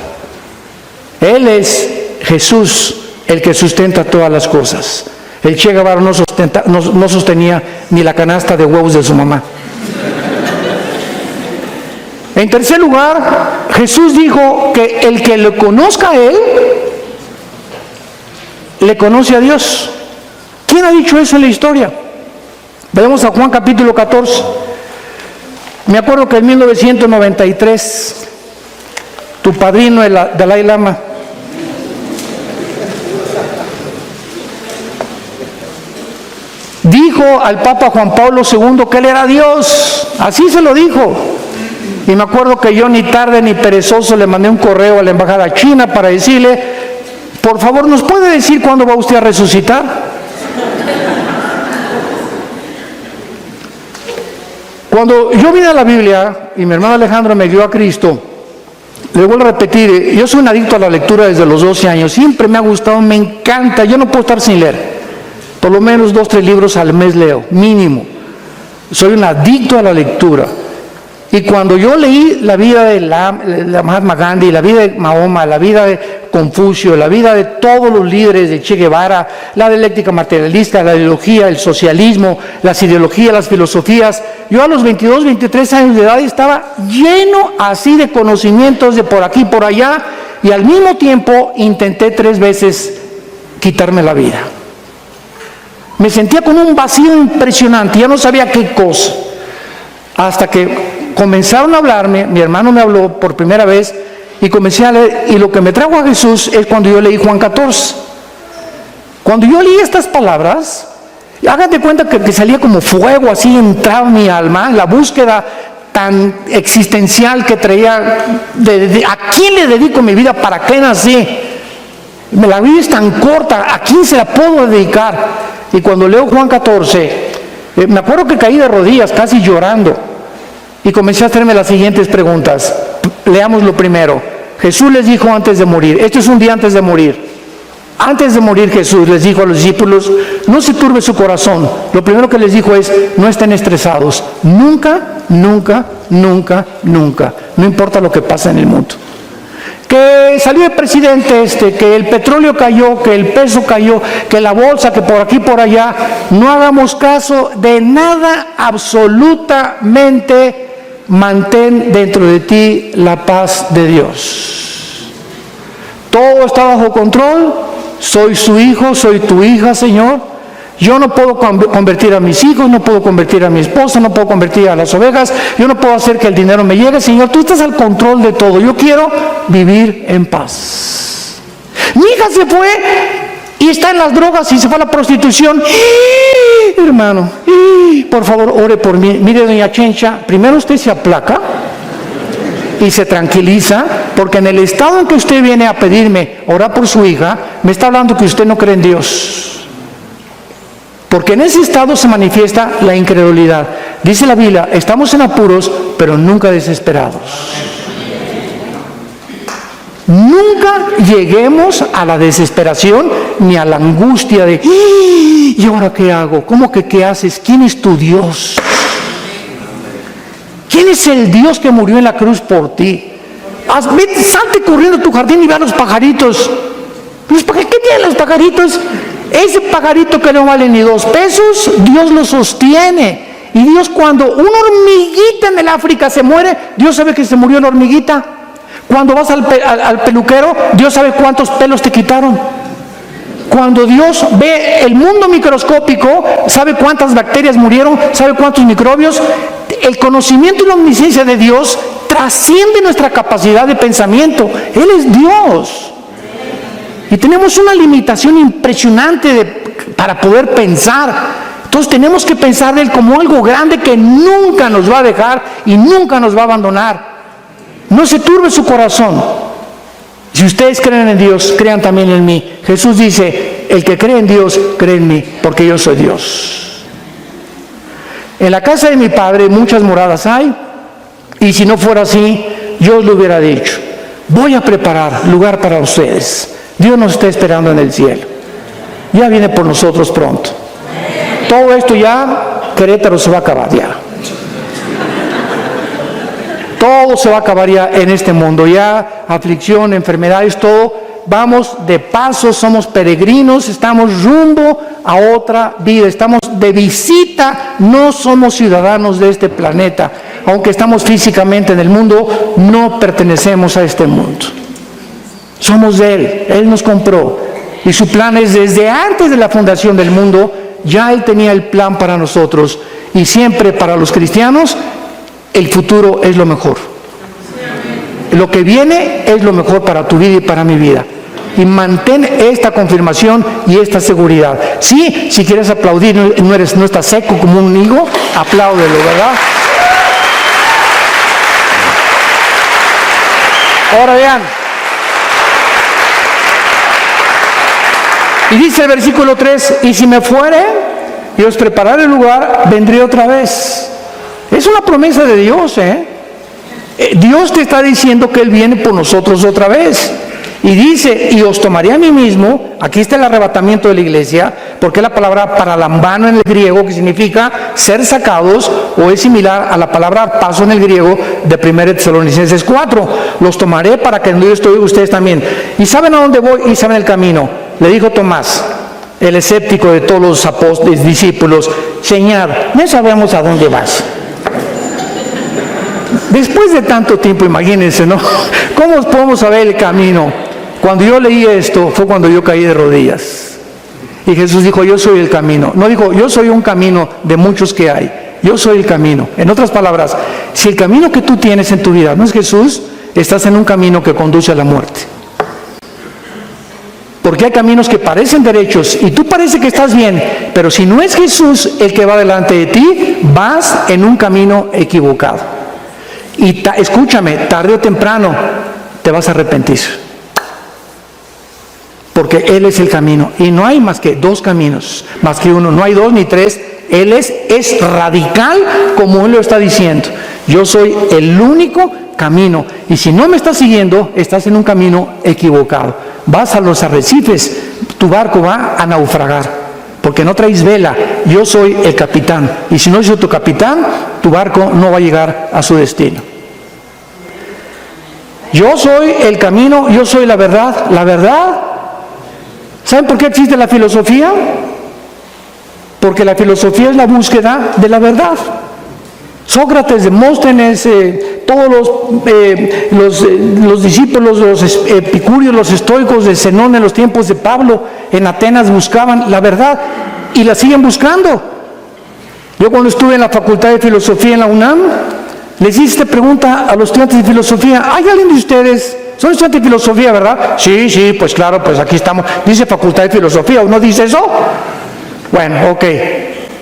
Él es Jesús el que sustenta todas las cosas. El Che Guevara no sostenía ni la canasta de huevos de su mamá. En tercer lugar, Jesús dijo que el que le conozca a Él, le conoce a Dios. ¿Quién ha dicho eso en la historia? Vayamos a Juan capítulo 14. Me acuerdo que en 1993, tu padrino, el Dalai Lama, dijo al Papa Juan Pablo II que él era Dios. Así se lo dijo. Y me acuerdo que yo, ni tarde ni perezoso, le mandé un correo a la embajada china para decirle: por favor, ¿nos puede decir cuándo va usted a resucitar? Cuando yo vine a la Biblia y mi hermano Alejandro me dio a Cristo, Le vuelvo a repetir, yo soy un adicto a la lectura desde los 12 años, siempre me ha gustado, me encanta, yo no puedo estar sin leer, por lo menos 2, 3 libros al mes leo, mínimo. Soy un adicto a la lectura. Y cuando yo leí la vida de la Mahatma Gandhi, la vida de Mahoma, la vida de Confucio, la vida de todos los líderes de Che Guevara, la dialéctica materialista, la ideología, el socialismo, las ideologías, las filosofías, yo a los 22, 23 años de edad estaba lleno así de conocimientos de por aquí, por allá, y al mismo tiempo intenté 3 veces quitarme la vida. Me sentía con un vacío impresionante, ya no sabía qué cosa, hasta que comenzaron a hablarme, mi hermano me habló por primera vez y comencé a leer, y lo que me trajo a Jesús es cuando yo leí Juan 14. Cuando yo leí estas palabras, hagan de cuenta que salía como fuego, así entraba en mi alma, la búsqueda tan existencial que traía, ¿a quién le dedico mi vida? ¿Para qué nací? La vida es tan corta, ¿a quién se la puedo dedicar? Y cuando leo Juan 14, me acuerdo que caí de rodillas, casi llorando. Y comencé a hacerme las siguientes preguntas. Leamos lo primero. Jesús les dijo antes de morir, esto es un día antes de morir. Antes de morir Jesús les dijo a los discípulos, no se turbe su corazón. Lo primero que les dijo es, no estén estresados. Nunca, nunca, nunca, nunca. No importa lo que pasa en el mundo. Que salió el presidente que el petróleo cayó, que el peso cayó, que la bolsa, que por aquí, por allá. No hagamos caso de nada absolutamente. Mantén dentro de ti la paz de Dios. Todo está bajo control. Soy su hijo, soy tu hija, Señor. Yo no puedo convertir a mis hijos, no puedo convertir a mi esposa, no puedo convertir a las ovejas. Yo no puedo hacer que el dinero me llegue. Señor, tú estás al control de todo. Yo quiero vivir en paz. Mi hija se fue y está en las drogas y se fue a la prostitución. Hermano, por favor, ore por mí. Mire, doña Chencha, primero usted se aplaca y se tranquiliza, porque en el estado en que usted viene a pedirme orar por su hija, me está hablando que usted no cree en Dios. Porque en ese estado se manifiesta la incredulidad. Dice la Biblia, estamos en apuros, pero nunca desesperados. Nunca lleguemos a la desesperación ni a la angustia de ¿y ahora qué hago? ¿Cómo que qué haces? ¿Quién es tu Dios? ¿Quién es el Dios que murió en la cruz por ti? Salte corriendo a tu jardín y ve a los pajaritos. ¿Qué tienen los pajaritos? Ese pajarito que no vale ni 2 pesos, Dios lo sostiene. Y Dios, cuando una hormiguita en el África se muere, Dios sabe que se murió la hormiguita. Cuando vas al peluquero, Dios sabe cuántos pelos te quitaron. Cuando Dios ve el mundo microscópico, sabe cuántas bacterias murieron, sabe cuántos microbios. El conocimiento y la omnisciencia de Dios trasciende nuestra capacidad de pensamiento. Él es Dios. Y tenemos una limitación impresionante para poder pensar. Entonces tenemos que pensar de Él como algo grande que nunca nos va a dejar y nunca nos va a abandonar. No se turbe su corazón. Si ustedes creen en Dios, crean también en mí. Jesús dice, el que cree en Dios, cree en mí, porque yo soy Dios. En la casa de mi Padre muchas moradas hay, y si no fuera así, yo os lo hubiera dicho. Voy a preparar lugar para ustedes. Dios nos está esperando en el cielo. Ya viene por nosotros pronto. Todo esto ya, Querétaro se va a acabar ya. Todo se va a acabar ya en este mundo, ya aflicción, enfermedades, todo. Vamos de paso, somos peregrinos, estamos rumbo a otra vida, estamos de visita, no somos ciudadanos de este planeta. Aunque estamos físicamente en el mundo, no pertenecemos a este mundo. Somos de Él, Él nos compró. Y su plan es desde antes de la fundación del mundo, ya Él tenía el plan para nosotros. Y siempre para los cristianos, el futuro es lo mejor. Lo que viene es lo mejor para tu vida y para mi vida. Y mantén esta confirmación y esta seguridad. Sí, si quieres aplaudir, no estás seco como un higo, apláudelo, ¿verdad? Ahora vean. Y dice el versículo 3, y si me fuere y os prepararé el lugar, vendré otra vez. Es una promesa de Dios, Dios te está diciendo que Él viene por nosotros otra vez. Y dice, y os tomaré a mí mismo. Aquí está el arrebatamiento de la iglesia, porque es la palabra paralambano en el griego, que significa ser sacados, o es similar a la palabra paso en el griego de 1 Tesalonicenses 4. Los tomaré para que donde yo estoy, ustedes también. ¿Y saben a dónde voy? Y saben el camino. Le dijo Tomás, el escéptico de todos los apóstoles, discípulos: Señor, no sabemos a dónde vas. Después de tanto tiempo, imagínense, ¿no? ¿Cómo podemos saber el camino? Cuando yo leí esto, fue cuando yo caí de rodillas. Y Jesús dijo, yo soy el camino. No dijo, yo soy un camino de muchos que hay. Yo soy el camino. En otras palabras, si el camino que tú tienes en tu vida no es Jesús, estás en un camino que conduce a la muerte. Porque hay caminos que parecen derechos y tú parece que estás bien, pero si no es Jesús el que va delante de ti, vas en un camino equivocado. Y escúchame, tarde o temprano te vas a arrepentir. Porque Él es el camino. Y no hay más que dos caminos, más que uno. No hay dos ni tres. Él es radical, como Él lo está diciendo. Yo soy el único camino. Y si no me estás siguiendo, estás en un camino equivocado. Vas a los arrecifes, tu barco va a naufragar. Porque no traes vela. Yo soy el capitán. Y si no soy tu capitán, tu barco no va a llegar a su destino. Yo soy el camino, yo soy la verdad. La verdad. ¿Saben por qué existe la filosofía? Porque la filosofía es la búsqueda de la verdad. Sócrates, Demóstenes, todos los discípulos, los epicúreos, los estoicos de Zenón en los tiempos de Pablo, en Atenas buscaban la verdad y la siguen buscando. Yo cuando estuve en la Facultad de Filosofía en la UNAM, les hice esta pregunta a los estudiantes de filosofía: ¿hay alguien de ustedes? ¿Son estudiantes de filosofía, verdad? Sí, pues claro, pues aquí estamos. Dice Facultad de Filosofía, ¿o no dice eso? Bueno, ok.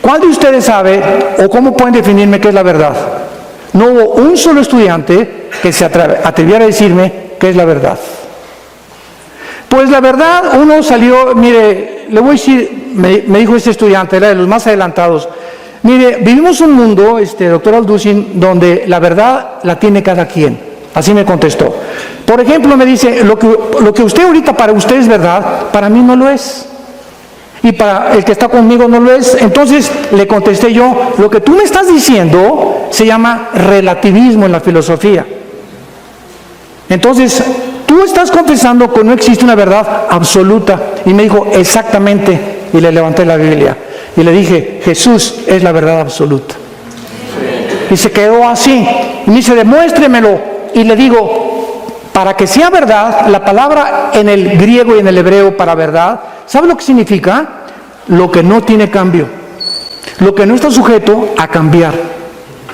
¿Cuál de ustedes sabe o cómo pueden definirme qué es la verdad? No hubo un solo estudiante que se atreviera a decirme qué es la verdad. Pues la verdad, uno salió, mire, le voy a decir, me dijo este estudiante, era de los más adelantados: mire, vivimos un mundo, doctor Alducin, donde la verdad la tiene cada quien. Así me contestó. Por ejemplo, me dice, lo que usted ahorita para usted es verdad, para mí no lo es. Y para el que está conmigo no lo es. Entonces le contesté yo, lo que tú me estás diciendo se llama relativismo en la filosofía. Entonces, tú estás confesando que no existe una verdad absoluta. Y me dijo, exactamente. Y le levanté la Biblia. Y le dije, Jesús es la verdad absoluta. Y se quedó así. Y me dice, demuéstremelo. Y le digo, para que sea verdad, la palabra en el griego y en el hebreo para verdad, ¿sabe lo que significa? Lo que no tiene cambio, lo que no está sujeto a cambiar.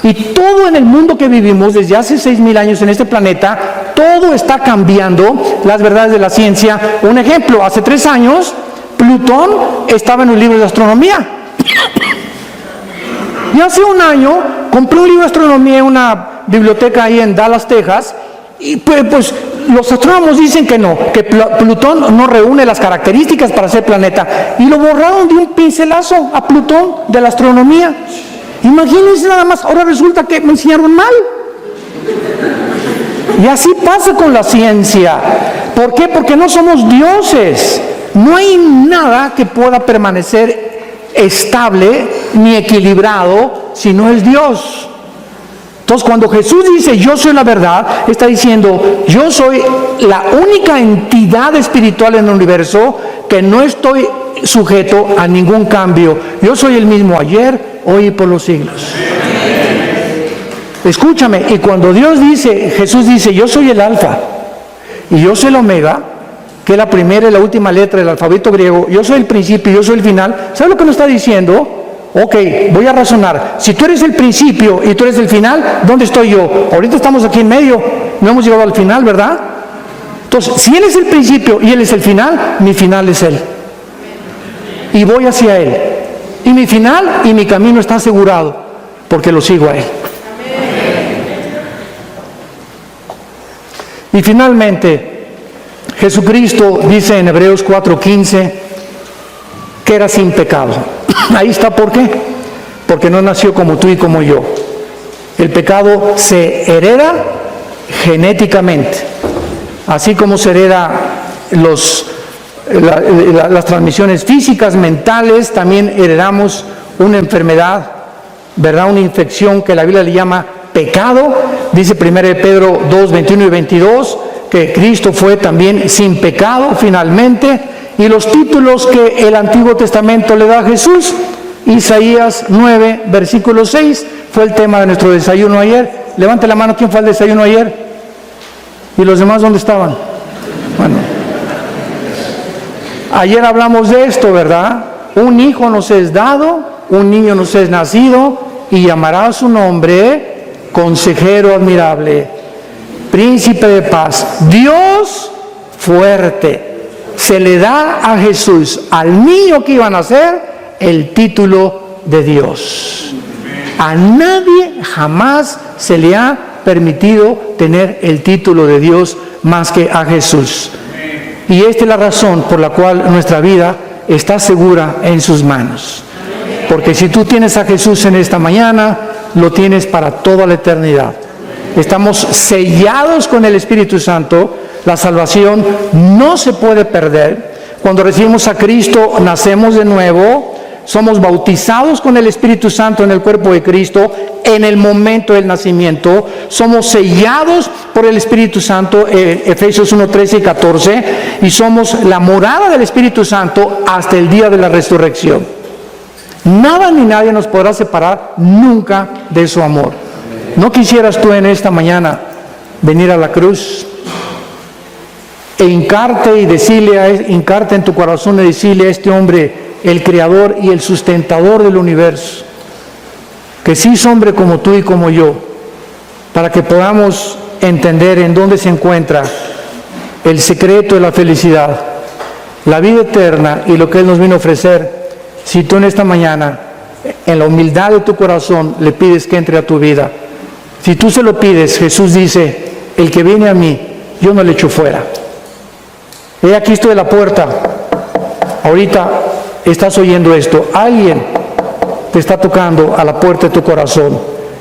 Y todo en el mundo que vivimos desde hace 6,000 años en este planeta, todo está cambiando las verdades de la ciencia. Un ejemplo, hace 3 años, Plutón estaba en un libro de astronomía. Y hace 1 año compré un libro de astronomía en una biblioteca ahí en Dallas, Texas, y pues los astrónomos dicen que no, que Plutón no reúne las características para ser planeta, y lo borraron de un pincelazo a Plutón de la astronomía. Imagínense nada más, ahora resulta que me enseñaron mal. Y así pasa con la ciencia. ¿Por qué? Porque no somos dioses. No hay nada que pueda permanecer estable ni equilibrado si no es Dios. Entonces, cuando Jesús dice yo soy la verdad, está diciendo yo soy la única entidad espiritual en el universo que no estoy sujeto a ningún cambio. Yo soy el mismo ayer, hoy y por los siglos. Escúchame, y cuando Jesús dice yo soy el alfa y yo soy el omega, que es la primera y la última letra del alfabeto griego, yo soy el principio y yo soy el final, ¿sabes lo que nos está diciendo? Ok, voy a razonar. Si tú eres el principio y tú eres el final, ¿dónde estoy yo? Ahorita estamos aquí en medio, no hemos llegado al final, ¿verdad? Entonces, si Él es el principio y Él es el final, mi final es Él. Y voy hacia Él. Y mi final y mi camino está asegurado, porque lo sigo a Él. Y finalmente, Jesucristo dice en Hebreos 4:15 que era sin pecado. Ahí está, ¿por qué? Porque no nació como tú y como yo. El pecado se hereda genéticamente, así como se hereda las transmisiones físicas, mentales, también heredamos una enfermedad, ¿verdad? Una infección que la Biblia le llama pecado. Dice 1 Pedro 2, 21 y 22, que Cristo fue también sin pecado finalmente. Y los títulos que el Antiguo Testamento le da a Jesús, Isaías 9, versículo 6, fue el tema de nuestro desayuno ayer. Levante la mano, ¿quién fue al desayuno ayer? ¿Y los demás dónde estaban? Bueno, ayer hablamos de esto, ¿verdad? Un hijo nos es dado, un niño nos es nacido, y llamará su nombre Consejero admirable, Príncipe de paz, Dios fuerte. Se le da a Jesús, al niño que iba a nacer, el título de Dios. A nadie jamás se le ha permitido tener el título de Dios más que a Jesús. Y esta es la razón por la cual nuestra vida está segura en sus manos. Porque si tú tienes a Jesús en esta mañana, lo tienes para toda la eternidad. Estamos sellados con el Espíritu Santo. La salvación no se puede perder. Cuando recibimos a Cristo, nacemos de nuevo. Somos bautizados con el Espíritu Santo en el cuerpo de Cristo en el momento del nacimiento. Somos sellados por el Espíritu Santo, Efesios 1, 13 y 14, y somos la morada del Espíritu Santo hasta el día de la resurrección. Nada ni nadie nos podrá separar nunca de su amor. ¿No quisieras tú en esta mañana venir a la cruz e hincarte en tu corazón y decirle a este hombre, el creador y el sustentador del universo, que sí es hombre como tú y como yo, para que podamos entender en dónde se encuentra el secreto de la felicidad, la vida eterna y lo que Él nos vino a ofrecer? Si tú en esta mañana, en la humildad de tu corazón, le pides que entre a tu vida, si tú se lo pides, Jesús dice, el que viene a mí, yo no le echo fuera. He aquí estoy a la puerta. Ahorita estás oyendo esto. Alguien te está tocando a la puerta de tu corazón.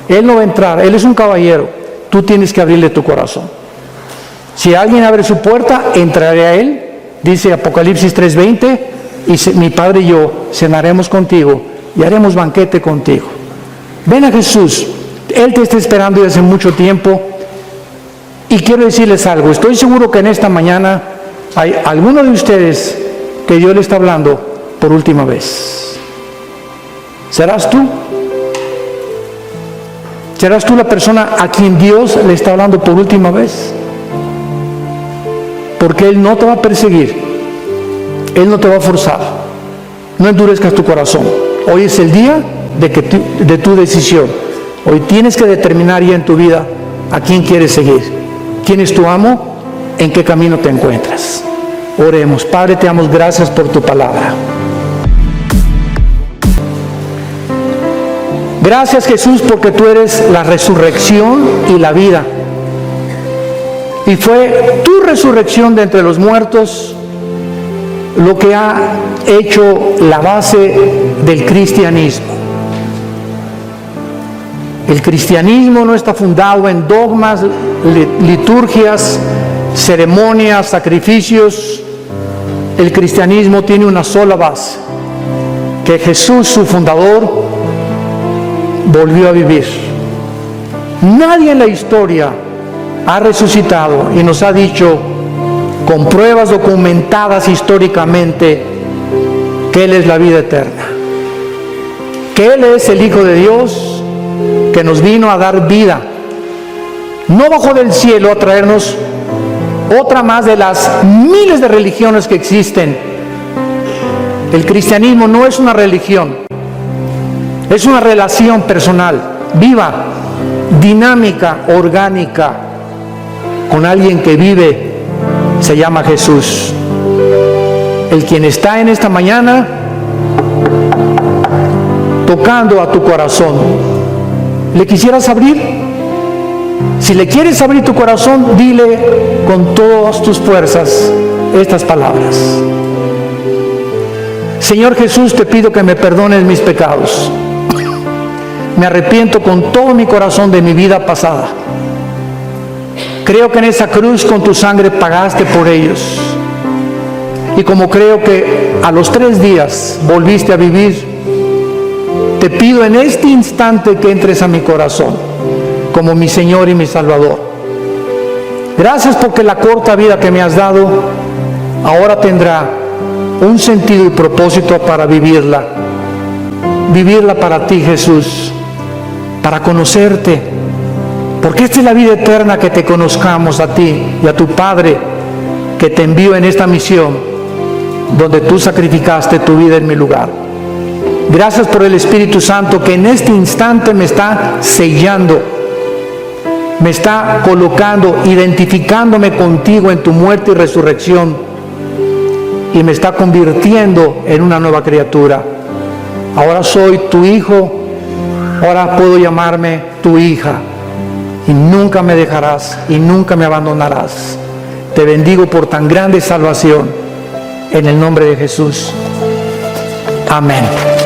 Él no va a entrar. Él es un caballero. Tú tienes que abrirle tu corazón. Si alguien abre su puerta, entraré a él. Dice Apocalipsis 3:20. Y mi Padre y yo cenaremos contigo y haremos banquete contigo. Ven a Jesús. Él te está esperando desde hace mucho tiempo. Y quiero decirles algo. Estoy seguro que en esta mañana hay alguno de ustedes que Dios le está hablando por última vez. ¿Serás tú? ¿Serás tú la persona a quien Dios le está hablando por última vez? Porque Él no te va a perseguir. Él no te va a forzar. No endurezcas tu corazón. Hoy es el día de tu decisión. Hoy tienes que determinar ya en tu vida a quién quieres seguir. ¿Quién es tu amo? ¿En qué camino te encuentras? Oremos. Padre, te damos gracias por tu palabra. Gracias, Jesús, porque tú eres la resurrección y la vida. Y fue tu resurrección de entre los muertos lo que ha hecho la base del cristianismo. El cristianismo no está fundado en dogmas, liturgias, ceremonias, sacrificios. El cristianismo tiene una sola base, que Jesús, su fundador, volvió a vivir. Nadie en la historia ha resucitado y nos ha dicho, con pruebas documentadas históricamente, que Él es la vida eterna, que Él es el Hijo de Dios, que nos vino a dar vida. No bajó del cielo a traernos otra más de las miles de religiones que existen. El cristianismo no es una religión, es una relación personal, viva, dinámica, orgánica, con alguien que vive, se llama Jesús. El quien está en esta mañana tocando a tu corazón. ¿Le quisieras abrir? Si le quieres abrir tu corazón, dile con todas tus fuerzas estas palabras. Señor Jesús, te pido que me perdones mis pecados. Me arrepiento con todo mi corazón de mi vida pasada. Creo que en esa cruz con tu sangre pagaste por ellos. Y como creo que a los 3 días volviste a vivir, te pido en este instante que entres a mi corazón como mi Señor y mi Salvador. Gracias porque la corta vida que me has dado ahora tendrá un sentido y propósito para vivirla. Vivirla para ti, Jesús, para conocerte. Porque esta es la vida eterna, que te conozcamos a ti y a tu Padre, que te envió en esta misión, donde tú sacrificaste tu vida en mi lugar. Gracias por el Espíritu Santo que en este instante me está sellando, me está colocando, identificándome contigo en tu muerte y resurrección, y me está convirtiendo en una nueva criatura. Ahora soy tu hijo, ahora puedo llamarme tu hija, y nunca me dejarás y nunca me abandonarás. Te bendigo por tan grande salvación, en el nombre de Jesús. Amén.